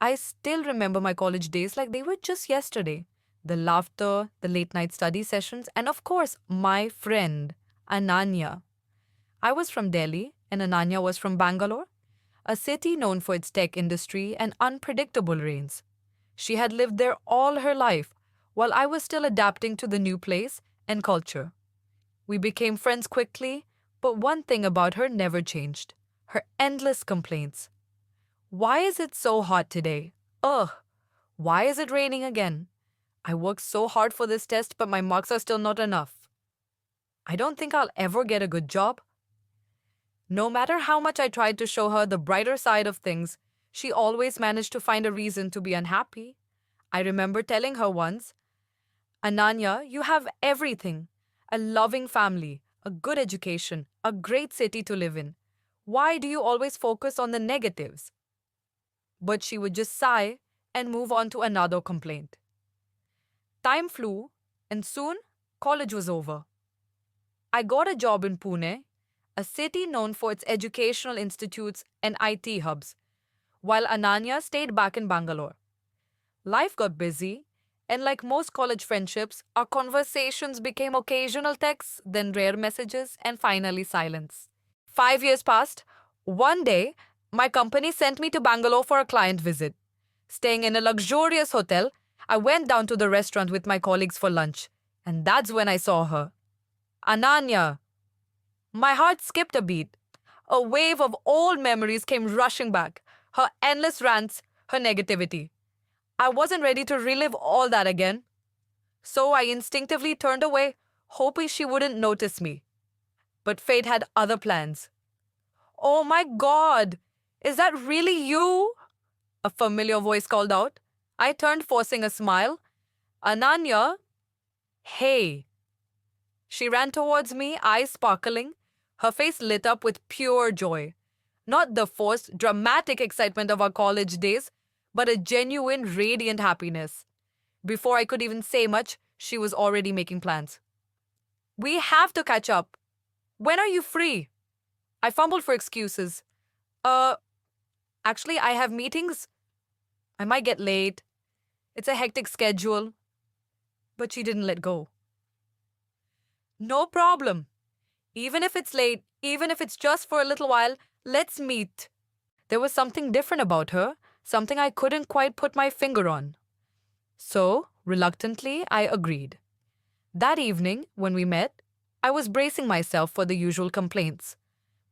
I still remember my college days like they were just yesterday. The laughter, the late night study sessions, and of course, my friend, Ananya. I was from Delhi, and Ananya was from Bangalore, a city known for its tech industry and unpredictable rains. She had lived there all her life, while I was still adapting to the new place and culture. We became friends quickly, but one thing about her never changed: her endless complaints. Why is it so hot today? Ugh. Why is it raining again? I worked so hard for this test, but my marks are still not enough. I don't think I'll ever get a good job. No matter how much I tried to show her the brighter side of things, she always managed to find a reason to be unhappy. I remember telling her once, Ananya, you have everything: a loving family, a good education, a great city to live in. Why do you always focus on the negatives? But she would just sigh and move on to another complaint. Time flew, and soon college was over. I got a job in Pune, a city known for its educational institutes and IT hubs, while Ananya stayed back in Bangalore. Life got busy, and like most college friendships, our conversations became occasional texts, then rare messages, and finally silence. 5 years passed. One day, my company sent me to Bangalore for a client visit. Staying in a luxurious hotel, I went down to the restaurant with my colleagues for lunch, and that's when I saw her. Ananya. My heart skipped a beat. A wave of old memories came rushing back: her endless rants, her negativity. I wasn't ready to relive all that again, so I instinctively turned away, hoping she wouldn't notice me. But fate had other plans. Oh my God! Is that really you? A familiar voice called out. I turned, forcing a smile. Ananya? Hey. She ran towards me, eyes sparkling, her face lit up with pure joy. Not the forced, dramatic excitement of our college days, but a genuine, radiant happiness. Before I could even say much, she was already making plans. We have to catch up. When are you free? I fumbled for excuses. Uh, Actually, I have meetings. I might get late. It's a hectic schedule. But she didn't let go. No problem. Even if it's late, even if it's just for a little while, let's meet. There was something different about her, something I couldn't quite put my finger on. So, reluctantly, I agreed. That evening, when we met, I was bracing myself for the usual complaints.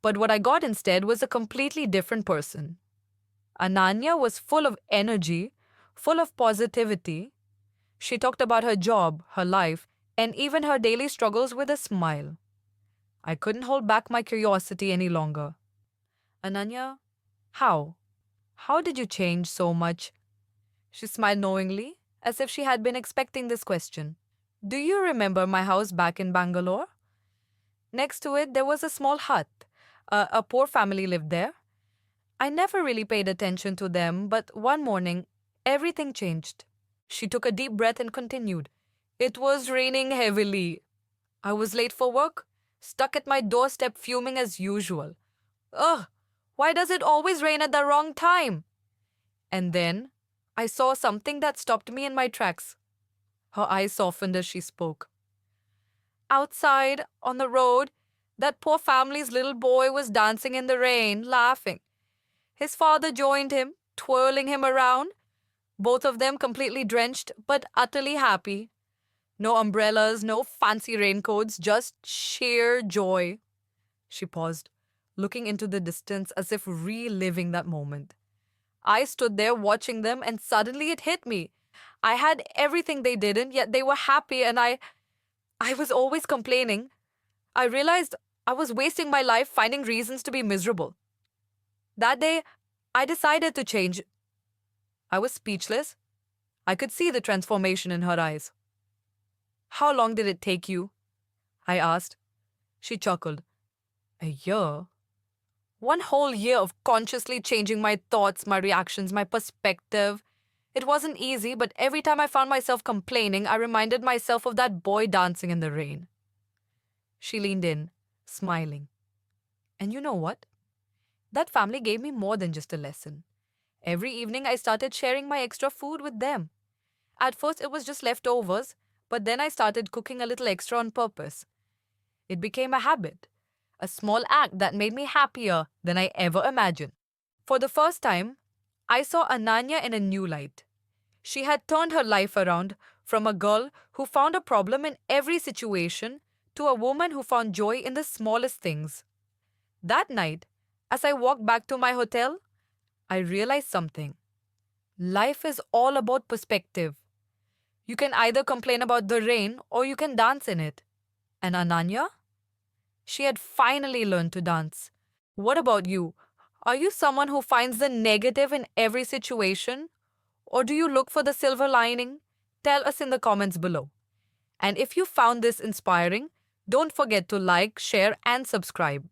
But what I got instead was a completely different person. Ananya was full of energy, full of positivity. She talked about her job, her life, and even her daily struggles with a smile. I couldn't hold back my curiosity any longer. Ananya, how? How did you change so much? She smiled knowingly, as if she had been expecting this question. Do you remember my house back in Bangalore? Next to it, there was a small hut. A poor family lived there. I never really paid attention to them, but one morning, everything changed. She took a deep breath and continued. It was raining heavily. I was late for work, stuck at my doorstep fuming as usual. Ugh, why does it always rain at the wrong time? And then I saw something that stopped me in my tracks. Her eyes softened as she spoke. Outside, on the road, that poor family's little boy was dancing in the rain, laughing. His father joined him, twirling him around, both of them completely drenched but utterly happy. No umbrellas, no fancy raincoats, just sheer joy. She paused, looking into the distance as if reliving that moment. I stood there watching them, and suddenly it hit me. I had everything they didn't, yet they were happy, and I was always complaining. I realized I was wasting my life finding reasons to be miserable. That day, I decided to change. I was speechless. I could see the transformation in her eyes. How long did it take you? I asked. She chuckled. A year? One whole year of consciously changing my thoughts, my reactions, my perspective. It wasn't easy, but every time I found myself complaining, I reminded myself of that boy dancing in the rain. She leaned in, smiling. And you know what? That family gave me more than just a lesson. Every evening, I started sharing my extra food with them. At first, it was just leftovers, but then I started cooking a little extra on purpose. It became a habit, a small act that made me happier than I ever imagined. For the first time, I saw Ananya in a new light. She had turned her life around from a girl who found a problem in every situation to a woman who found joy in the smallest things. That night, as I walked back to my hotel, I realized something. Life is all about perspective. You can either complain about the rain or you can dance in it. And Ananya? She had finally learned to dance. What about you? Are you someone who finds the negative in every situation? Or do you look for the silver lining? Tell us in the comments below. And if you found this inspiring, don't forget to like, share, and subscribe.